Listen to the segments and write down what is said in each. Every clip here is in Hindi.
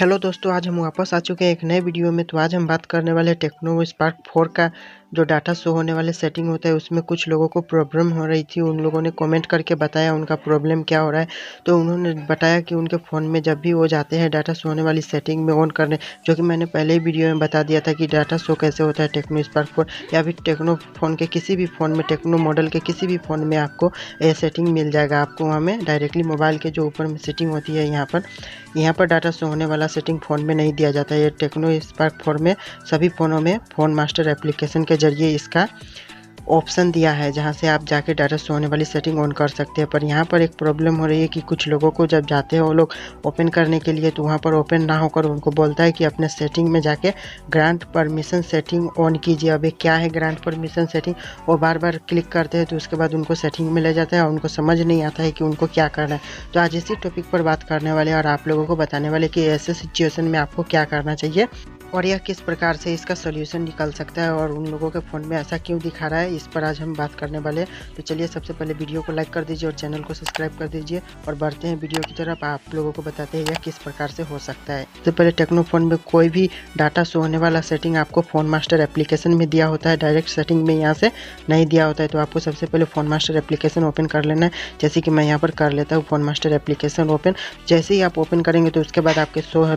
हेलो दोस्तों, आज हम वापस आ चुके हैं एक नए वीडियो में। तो आज हम बात करने वाले हैं टेक्नो स्पार्क 4 का जो डाटा शो होने वाले सेटिंग होता है उसमें कुछ लोगों को प्रॉब्लम हो रही थी। उन लोगों ने कमेंट करके बताया उनका प्रॉब्लम क्या हो रहा है। तो उन्होंने बताया कि उनके फ़ोन में जब भी वो जाते हैं डाटा शो होने वाली सेटिंग में ऑन करने, जो कि मैंने पहले ही वीडियो में बता दिया था कि डाटा शो कैसे होता है टेक्नो स्पार्क 4 या फिर टेक्नो फ़ोन के किसी भी फ़ोन में, टेक्नो मॉडल के किसी भी फ़ोन में आपको ये सेटिंग मिल जाएगा। आपको वहाँ में डायरेक्टली मोबाइल के जो ऊपर में सेटिंग होती है यहाँ पर डाटा शो होने वाला सेटिंग फ़ोन में नहीं दिया जाता है। ये टेक्नो स्पार्क 4 में सभी फ़ोनों में फ़ोन मास्टर एप्लीकेशन के ज़रिए इसका ऑप्शन दिया है, जहां से आप जाके डाटा शो होने वाली सेटिंग ऑन कर सकते हैं। पर यहाँ पर एक प्रॉब्लम हो रही है कि कुछ लोगों को जब जाते हैं वो लोग ओपन करने के लिए, तो वहाँ पर ओपन ना होकर उनको बोलता है कि अपने सेटिंग में जाके ग्रांट परमिशन सेटिंग ऑन कीजिए। अब ये क्या है ग्रांट परमिशन सेटिंग, वो बार बार क्लिक करते हैं तो उसके बाद उनको सेटिंग में ले जाता है और उनको समझ नहीं आता है कि उनको क्या करना है। तो आज इसी टॉपिक पर बात करने वाले हैं और आप लोगों को बताने वाले कि ऐसे सिचुएशन में आपको क्या करना चाहिए और यह किस प्रकार से इसका सॉल्यूशन निकल सकता है और उन लोगों के फ़ोन में ऐसा क्यों दिखा रहा है, इस पर आज हम बात करने वाले हैं। तो चलिए सबसे पहले वीडियो को लाइक कर दीजिए और चैनल को सब्सक्राइब कर दीजिए और बढ़ते हैं वीडियो की तरफ। आप लोगों को बताते हैं यह किस प्रकार से हो सकता है। सबसे पहले टेक्नो फ़ोन में कोई भी डाटा शो होने वाला सेटिंग आपको फ़ोन मास्टर एप्लीकेशन में दिया होता है, डायरेक्ट सेटिंग में यहाँ से नहीं दिया होता है। तो आपको सबसे पहले फ़ोन मास्टर एप्लीकेशन ओपन कर लेना है, जैसे कि मैं यहाँ पर कर लेता हूँ फ़ोन मास्टर एप्लीकेशन ओपन। जैसे ही आप ओपन करेंगे तो उसके बाद आपके शो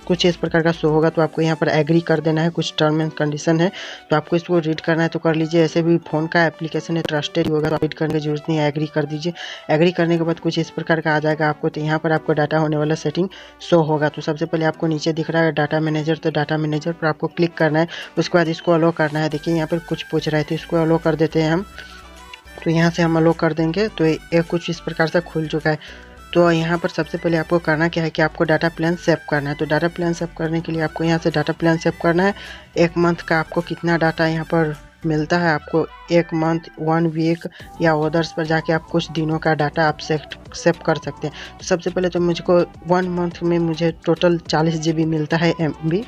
कुछ इस प्रकार का शो होगा। तो आपको यहाँ पर एग्री कर देना है, कुछ टर्म एंड कंडीशन है तो आपको इसको रीड करना है तो कर लीजिए। ऐसे भी फ़ोन का एप्लीकेशन है, ट्रस्टेड होगा तो रीड करने की जरूरत नहीं है, एग्री कर दीजिए। एग्री करने के बाद कुछ इस प्रकार का आ जाएगा आपको। तो यहाँ पर आपको डाटा होने वाला सेटिंग शो होगा। तो सबसे पहले आपको नीचे दिख रहा है डाटा मैनेजर, तो डाटा मैनेजर पर आपको क्लिक करना है। उसके बाद इसको अलो करना है। देखिए यहाँ पर कुछ पूछ रहा है तो इसको अलो कर देते हैं हम। तो यहाँ से हम अलो कर देंगे तो ये कुछ इस प्रकार से खुल चुका है। तो यहाँ पर सबसे पहले आपको करना क्या है कि आपको डाटा प्लान सेव करना है। तो डाटा प्लान सेव करने के लिए आपको यहाँ से डाटा प्लान सेव करना है। एक मंथ का आपको कितना डाटा यहाँ पर मिलता है, आपको एक मंथ, 1 वीक या अदर्स पर जाके आप कुछ दिनों का डाटा आप सेव कर सकते हैं। तो सबसे पहले तो मुझको 1 मंथ में मुझे टोटल 40 GB मिलता है MB,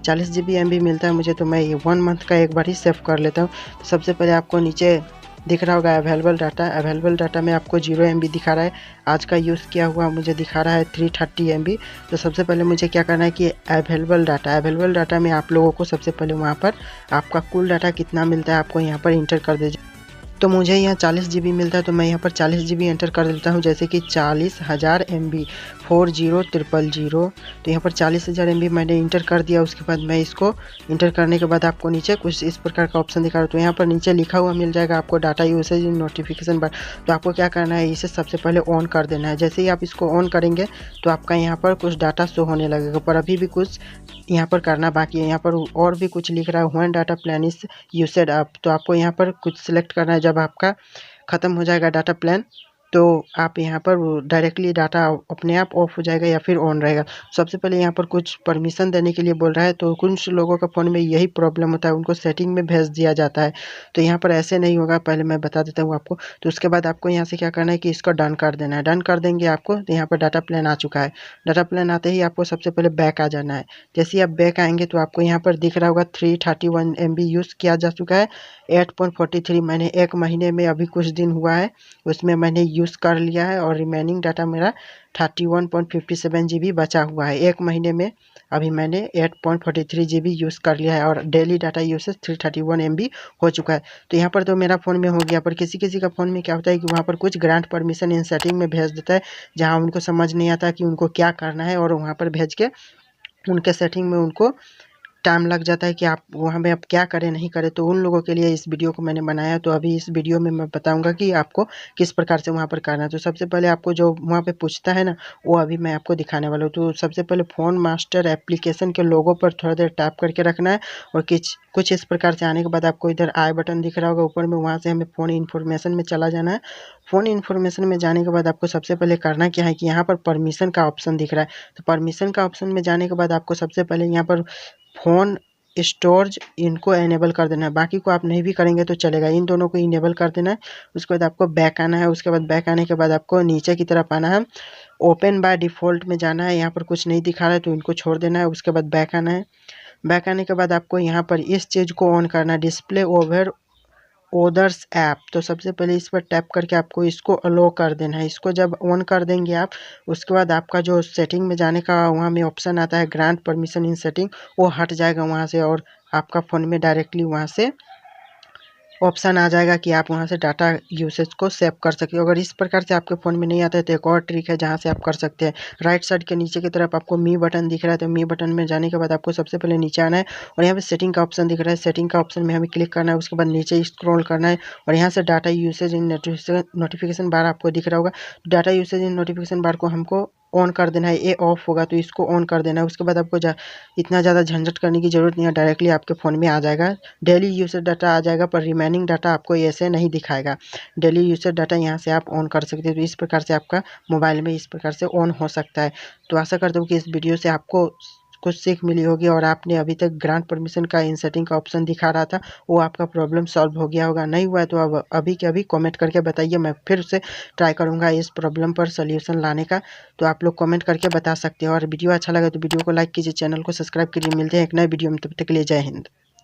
40 GB MB मिलता है मुझे। तो मैं ये 1 मंथ का एक बार ही सेव कर लेता हूँ। तो सबसे पहले आपको नीचे दिख रहा होगा अवेलेबल डाटा। अवेलेबल डाटा में आपको 0 MB दिखा रहा है। आज का यूज़ किया हुआ मुझे दिखा रहा है 330 MB। तो सबसे पहले मुझे क्या करना है कि अवेलेबल डाटा में आप लोगों को सबसे पहले वहाँ पर आपका कुल डाटा कितना मिलता है आपको यहाँ पर इंटर कर दीजिए। तो मुझे यहाँ 40 GB मिलता है तो मैं यहाँ पर 40 GB एंटर कर देता हूँ, जैसे कि 40,000 MB 40,000। तो यहाँ पर 40,000 MB मैंने इंटर कर दिया। उसके बाद मैं इसको इंटर करने के बाद आपको नीचे कुछ इस प्रकार का ऑप्शन दिखा रहा है। तो यहाँ पर नीचे लिखा हुआ मिल जाएगा आपको डाटा यूसेज नोटिफिकेशन बार। तो आपको क्या करना है, इसे सबसे पहले ऑन कर देना है। जैसे ही आप इसको ऑन करेंगे तो आपका यहाँ पर कुछ डाटा शो होने लगेगा, पर अभी भी कुछ यहाँ पर करना बाकी है। यहाँ पर और भी कुछ लिख रहा है when data plan is used up. तो आपको यहाँ पर कुछ सिलेक्ट करना है। जब आपका ख़त्म हो जाएगा डाटा प्लान तो आप यहाँ पर डायरेक्टली डाटा अपने आप ऑफ हो जाएगा या फिर ऑन रहेगा। सबसे पहले यहाँ पर कुछ परमिशन देने के लिए बोल रहा है। तो कुछ लोगों का फ़ोन में यही प्रॉब्लम होता है, उनको सेटिंग में भेज दिया जाता है। तो यहाँ पर ऐसे नहीं होगा, पहले मैं बता देता हूँ आपको। तो उसके बाद आपको यहाँ से क्या करना है कि इसको डन कर देना है। डन कर देंगे आपको तो यहाँ पर डाटा प्लान आ चुका है। डाटा प्लान आते ही आपको सबसे पहले बैक आ जाना है। जैसे ही आप बैक आएंगे तो आपको यहाँ पर दिख रहा होगा 331 MB यूज़ किया जा चुका है। 8.43 मैंने एक महीने में अभी कुछ दिन हुआ है उसमें मैंने यूज़ कर लिया है और रिमेनिंग डाटा मेरा 31.57 GB बचा हुआ है। एक महीने में अभी मैंने 8.43 GB यूज़ कर लिया है और डेली डाटा यूसेज 331 MB हो चुका है। तो यहाँ पर तो मेरा फ़ोन में हो गया, पर किसी किसी का फ़ोन में क्या होता है कि वहाँ पर कुछ ग्रांट परमिशन इन सेटिंग में भेज देता है, जहाँ उनको समझ नहीं आता कि उनको क्या करना है और वहाँ पर भेज के उनके सेटिंग में उनको टाइम लग जाता है कि आप वहाँ में आप क्या करें नहीं करें। तो उन लोगों के लिए इस वीडियो को मैंने बनाया। तो अभी इस वीडियो में मैं बताऊंगा कि आपको किस प्रकार से वहाँ पर करना है। तो सबसे पहले आपको जो वहाँ पे पूछता है ना, वो अभी मैं आपको दिखाने वाला हूँ। तो सबसे पहले फ़ोन मास्टर एप्लीकेशन के लोगो पर थोड़ा देर टैप करके रखना है और कुछ इस प्रकार से आने के बाद आपको इधर आई बटन दिख रहा होगा ऊपर में, वहाँ से हमें फ़ोन इन्फॉर्मेशन में चला जाना है। फ़ोन इन्फॉर्मेशन में जाने के बाद आपको सबसे पहले करना क्या है कि यहाँ पर परमिशन का ऑप्शन दिख रहा है। तो परमिशन का ऑप्शन में जाने के बाद आपको सबसे पहले यहाँ पर फ़ोन स्टोरेज इनको एनेबल कर देना है। बाकी को आप नहीं भी करेंगे तो चलेगा, इन दोनों को इनेबल कर देना है। उसके बाद आपको बैक आना है। उसके बाद बैक आने के बाद आपको नीचे की तरफ आना है, ओपन बाय डिफ़ॉल्ट में जाना है। यहाँ पर कुछ नहीं दिखा रहा है तो इनको छोड़ देना है। उसके बाद बैक आना है। बैक आने के बाद आपको यहाँ पर इस चीज़ को ऑन करना है, डिस्प्ले ओवर ओदर्स ऐप। तो सबसे पहले इस पर टैप करके आपको इसको अलो कर देना है। इसको जब ऑन कर देंगे आप, उसके बाद आपका जो सेटिंग में जाने का वहाँ में ऑप्शन आता है ग्रांट परमिशन इन सेटिंग, वो हट जाएगा वहाँ से और आपका फ़ोन में डायरेक्टली वहाँ से ऑप्शन आ जाएगा कि आप वहाँ से डाटा यूसेज को सेव कर सकते हो। अगर इस प्रकार से आपके फ़ोन में नहीं आता है तो एक और ट्रिक है जहाँ से आप कर सकते हैं। राइट साइड के नीचे की तरफ आपको मी बटन दिख रहा है, तो मी बटन में जाने के बाद आपको सबसे पहले नीचे आना है और यहाँ पे सेटिंग का ऑप्शन दिख रहा है। सेटिंग का ऑप्शन में हमें क्लिक करना है, उसके बाद नीचे स्क्रॉल करना है और यहाँ से डाटा यूसेज इन नोटिफिकेशन बार आपको दिख रहा होगा। डाटा यूसेज इन नोटिफिकेशन बार को हमको ऑन कर देना है। ये ऑफ होगा तो इसको ऑन कर देना है। उसके बाद आपको इतना ज़्यादा झंझट करने की ज़रूरत नहीं है, डायरेक्टली आपके फ़ोन में आ जाएगा। डेली यूसेज डाटा आ जाएगा पर रिमेनिंग डाटा आपको ऐसे नहीं दिखाएगा। डेली यूसेज डाटा यहाँ से आप ऑन कर सकते हैं। तो इस प्रकार से आपका मोबाइल में इस प्रकार से ऑन हो सकता है। तो आशा करता हूँ कि इस वीडियो से आपको कुछ सीख मिली होगी और आपने अभी तक ग्रांट परमिशन का इन सेटिंग का ऑप्शन दिखा रहा था, वो आपका प्रॉब्लम सॉल्व हो गया होगा। नहीं हुआ है तो अब अभी के अभी कमेंट करके बताइए, मैं फिर से ट्राई करूँगा इस प्रॉब्लम पर सोल्यूशन लाने का। तो आप लोग कमेंट करके बता सकते हो और वीडियो अच्छा लगा तो वीडियो को लाइक कीजिए, चैनल को सब्सक्राइब कीजिए। मिलते हैं एक नए वीडियो में, तब तक के लिए जय हिंद।